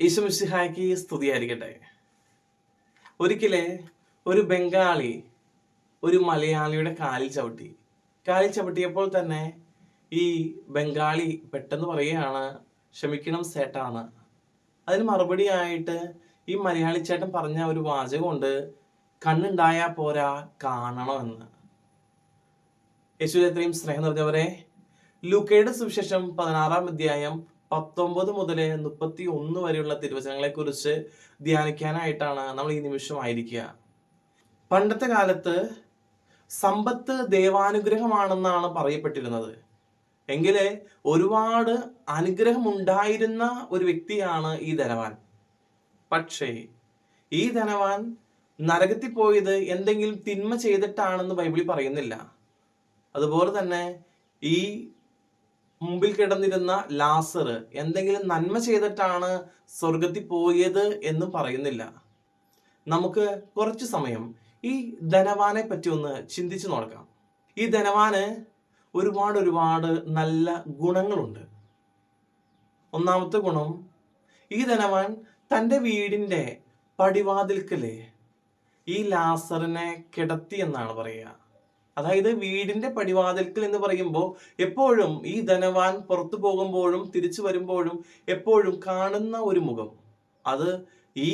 ഈശോ മിശിഹായ്ക്ക് സ്തുതിയായിരിക്കട്ടെ. ഒരിക്കലെ ഒരു ബംഗാളി ഒരു മലയാളിയുടെ കാലിൽ ചവിട്ടിയപ്പോൾ തന്നെ ഈ ബംഗാളി പെട്ടെന്ന് പറയുകയാണ്, ക്ഷമിക്കണം സേട്ടാന്ന്. അതിന് മറുപടിയായിട്ട് ഈ മലയാളി ചേട്ടൻ പറഞ്ഞ ഒരു വാചകമുണ്ട്, കണ്ണുണ്ടായാ പോരാ കാണണമെന്ന്. യേശുവിൽ എത്രയും സ്നേഹം നിറഞ്ഞവരെ, ലൂക്കയുടെ സുവിശേഷം 16-ാം അധ്യായം 19 മുതൽ 31 വരെയുള്ള തിരുവചനങ്ങളെ കുറിച്ച് ധ്യാനിക്കാനായിട്ടാണ് നമ്മൾ ഈ നിമിഷമായിരിക്കുക. പണ്ടത്തെ കാലത്ത് സമ്പത്ത് ദൈവാനുഗ്രഹമാണെന്നാണ് പറയപ്പെട്ടിരുന്നത്. എങ്കില് ഒരുപാട് അനുഗ്രഹം ഉണ്ടായിരുന്ന ഒരു വ്യക്തിയാണ് ഈ ധനവാൻ. പക്ഷേ ഈ ധനവാൻ നരകത്തിൽ പോയത് എന്തെങ്കിലും തിന്മ ചെയ്തിട്ടാണെന്ന് ബൈബിളിൽ പറയുന്നില്ല. അതുപോലെ തന്നെ ഈ മുമ്പിൽ കിടന്നിരുന്ന ലാസർ എന്തെങ്കിലും നന്മ ചെയ്തിട്ടാണ് സ്വർഗത്തിൽ പോയത് എന്നും പറയുന്നില്ല. നമുക്ക് കുറച്ചു സമയം ഈ ധനവാനെ പറ്റി ഒന്ന് ചിന്തിച്ചു നോക്കാം. ഈ ധനവാന് ഒരുപാട് നല്ല ഗുണങ്ങളുണ്ട്. ഒന്നാമത്തെ ഗുണം, ഈ ധനവാൻ തൻ്റെ വീടിൻ്റെ പടിവാതിൽക്കല് ഈ ലാസറിനെ കിടത്തി എന്നാണ് പറയുക. അതായത് വീടിന്റെ പടിവാതിൽക്കൽ എന്ന് പറയുമ്പോൾ എപ്പോഴും ഈ ധനവാൻ പുറത്തു പോകുമ്പോഴും തിരിച്ചു വരുമ്പോഴും എപ്പോഴും കാണുന്ന ഒരു മുഖം, അത് ഈ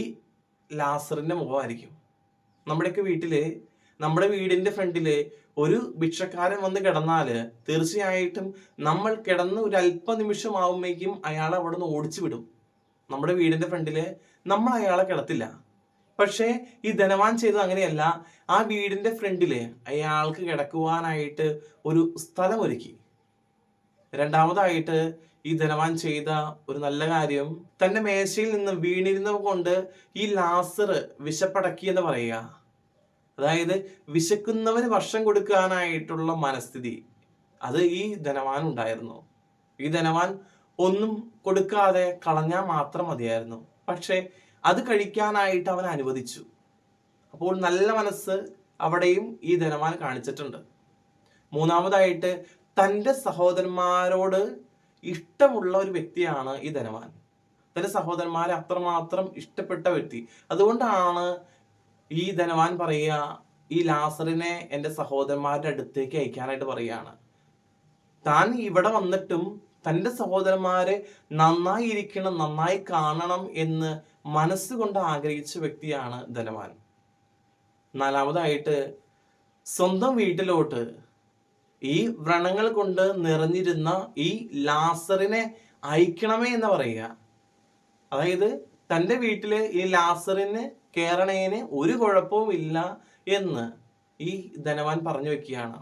ലാസറിന്റെ മുഖമായിരിക്കും. നമ്മുടെയൊക്കെ വീട്ടില്, നമ്മുടെ വീടിന്റെ ഫ്രണ്ടില് ഒരു ഭിക്ഷക്കാരൻ വന്ന് കിടന്നാല് തീർച്ചയായിട്ടും നമ്മൾ കിടന്ന് ഒരു അല്പനിമിഷമാവുമ്പോഴേക്കും അയാളെ അവിടെ നിന്ന് ഓടിച്ചു വിടും. നമ്മുടെ വീടിന്റെ ഫ്രണ്ടില് നമ്മൾ അയാളെ കിടത്തില്ല. പക്ഷേ ഈ ധനവാൻ ചെയ്തത് അങ്ങനെയല്ല. ആ വീടിന്റെ ഫ്രണ്ടില് അയാൾക്ക് കിടക്കുവാനായിട്ട് ഒരു സ്ഥലം ഒരുക്കി. രണ്ടാമതായിട്ട് ഈ ധനവാൻ ചെയ്ത ഒരു നല്ല കാര്യം, തന്റെ മേശയിൽ നിന്ന് വീണിരുന്നവ കൊണ്ട് ഈ ലാസർ വിശപ്പടക്കി എന്ന് പറയുക. അതായത് വിശക്കുന്നവന് ഭക്ഷണം കൊടുക്കാനായിട്ടുള്ള മനസ്ഥിതി അത് ഈ ധനവാൻ ഉണ്ടായിരുന്നു. ഈ ധനവാൻ ഒന്നും കൊടുക്കാതെ കളഞ്ഞാൽ മാത്രം മതിയായിരുന്നു. പക്ഷെ അത് കഴിക്കാനായിട്ട് അവൻ അനുവദിച്ചു. അപ്പോൾ നല്ല മനസ്സ് അവിടെയും ഈ ധനവാൻ കാണിച്ചിട്ടുണ്ട്. മൂന്നാമതായിട്ട് തൻ്റെ സഹോദരന്മാരോട് ഇഷ്ടമുള്ള ഒരു വ്യക്തിയാണ് ഈ ധനവാൻ. തൻ്റെ സഹോദരന്മാരെ അത്രമാത്രം ഇഷ്ടപ്പെട്ട വ്യക്തി. അതുകൊണ്ടാണ് ഈ ധനവാൻ പറയുക, ഈ ലാസറിനെ എൻ്റെ സഹോദരന്മാരുടെ അടുത്തേക്ക് അയക്കാനായിട്ട് പറയുകയാണ്. താൻ ഇവിടെ വന്നിട്ടും തൻ്റെ സഹോദരന്മാരെ നന്നായി ഇരിക്കണം, നന്നായി കാണണം എന്ന് മനസ്സുകൊണ്ട് ആഗ്രഹിച്ച വ്യക്തിയാണ് ധനവാൻ. നാലാമതായിട്ട് സ്വന്തം വീട്ടിലോട്ട് ഈ വ്രണങ്ങൾ കൊണ്ട് നിറഞ്ഞിരുന്ന ഈ ലാസറിനെ അയക്കണമേ എന്ന് പറയുക. അതായത് തൻ്റെ വീട്ടില് ഈ ലാസറിന് കേറണേന് ഒരു കുഴപ്പവും ഇല്ല എന്ന് ഈ ധനവാൻ പറഞ്ഞു വെക്കുകയാണ്.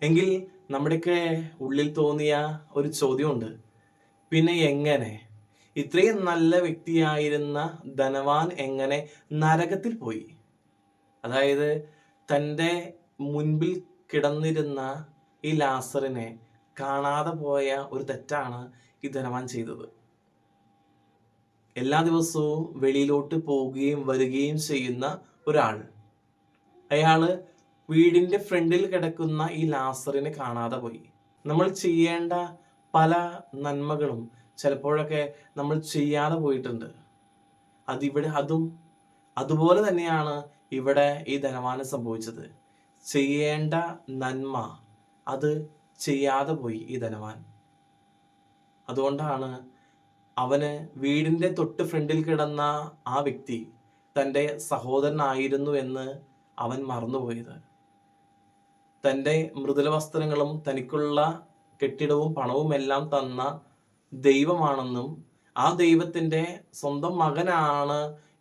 എങ്കിൽ നമ്മുടെയൊക്കെ ഉള്ളിൽ തോന്നിയ ഒരു ചോദ്യമുണ്ട്, പിന്നെ എങ്ങനെ ഇത്രയും നല്ല വ്യക്തിയായിരുന്ന ധനവാൻ എങ്ങനെ നരകത്തിൽ പോയി? അതായത് തൻ്റെ മുൻപിൽ കിടന്നിരുന്ന ഈ ലാസറിനെ കാണാതെ പോയ ഒരു തെറ്റാണ് ഈ ധനവാൻ ചെയ്തത്. എല്ലാ ദിവസവും വെളിയിലോട്ട് പോവുകയും വരികയും ചെയ്യുന്ന ഒരാൾ, അയാള് വീടിന്റെ ഫ്രണ്ടിൽ കിടക്കുന്ന ഈ ലാസറിനെ കാണാതെ പോയി. നമ്മൾ ചെയ്യേണ്ട പല നന്മകളും ചിലപ്പോഴൊക്കെ നമ്മൾ ചെയ്യാതെ പോയിട്ടുണ്ട്. അതുപോലെ തന്നെയാണ് ഇവിടെ ഈ ധനവാന് സംഭവിച്ചത്. ചെയ്യേണ്ട നന്മ അത് ചെയ്യാതെ പോയി ഈ ധനവാൻ. അതുകൊണ്ടാണ് അവന് വീടിന്റെ തൊട്ട് ഫ്രണ്ടിൽ കിടന്ന ആ വ്യക്തി തൻ്റെ സഹോദരനായിരുന്നു എന്ന് അവൻ മറന്നുപോയത്. തൻ്റെ മൃദുല വസ്ത്രങ്ങളും തനിക്കുള്ള കെട്ടിടവും പണവും എല്ലാം തന്ന ദൈവമാണെന്നും ആ ദൈവത്തിൻ്റെ സ്വന്തം മകനാണ്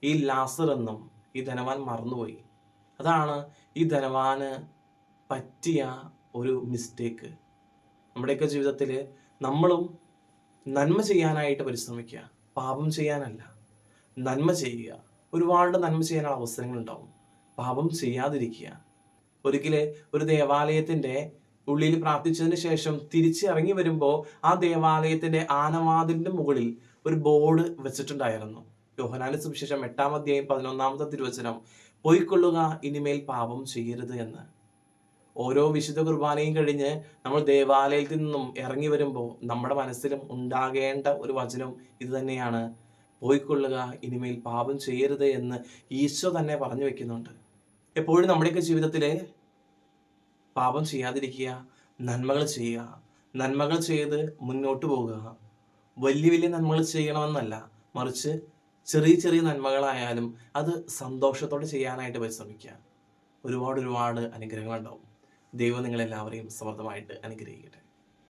ഈ ലാസർ എന്നും ഈ ധനവാൻ മറന്നുപോയി. അതാണ് ഈ ധനവാന് പറ്റിയ ഒരു മിസ്റ്റേക്ക്. നമ്മുടെയൊക്കെ ജീവിതത്തിൽ നമ്മളും നന്മ ചെയ്യാനായിട്ട് പരിശ്രമിക്കുക, പാപം ചെയ്യാനല്ല, നന്മ ചെയ്യുക. ഒരുപാട് നന്മ ചെയ്യാനുള്ള അവസരങ്ങൾ ഉണ്ടാവും, പാപം ചെയ്യാതിരിക്കുക. ഒരിക്കലെ ഒരു ദേവാലയത്തിന്റെ ഉള്ളിൽ പ്രാർത്ഥിച്ചതിന് ശേഷം തിരിച്ചിറങ്ങി വരുമ്പോൾ ആ ദേവാലയത്തിന്റെ ആനവാതിലിന്റെ മുകളിൽ ഒരു ബോർഡ് വെച്ചിട്ടുണ്ടായിരുന്നു. യോഹന്നാന്റെ സുവിശേഷം 8-ാം അധ്യായം 11-ാമത്തെ തിരുവചനം, പോയിക്കൊള്ളുക, ഇനിമേൽ പാപം ചെയ്യരുത് എന്ന്. ഓരോ വിശുദ്ധ കുർബാനയും കഴിഞ്ഞ് നമ്മൾ ദേവാലയത്തിൽ നിന്നും ഇറങ്ങി വരുമ്പോൾ നമ്മുടെ മനസ്സിലും ഉണ്ടാകേണ്ട ഒരു വചനം ഇത് തന്നെയാണ്, പോയിക്കൊള്ളുക, ഇനിമേൽ പാപം ചെയ്യരുത് എന്ന് ഈശോ തന്നെ പറഞ്ഞു വെക്കുന്നുണ്ട്. എപ്പോഴും നമ്മുടെയൊക്കെ ജീവിതത്തിൽ പാപം ചെയ്യാതിരിക്കുക, നന്മകൾ ചെയ്യുക, നന്മകൾ ചെയ്ത് മുന്നോട്ട് പോകുക. വലിയ വലിയ നന്മകൾ ചെയ്യണമെന്നല്ല, മറിച്ച് ചെറിയ ചെറിയ നന്മകളായാലും അത് സന്തോഷത്തോടെ ചെയ്യാനായിട്ട് പരിശ്രമിക്കുക. ഒരുപാട് ഒരുപാട് അനുഗ്രഹങ്ങളുണ്ടാവും. ദൈവം നിങ്ങളെല്ലാവരെയും സമൃദ്ധമായിട്ട് അനുഗ്രഹിക്കട്ടെ.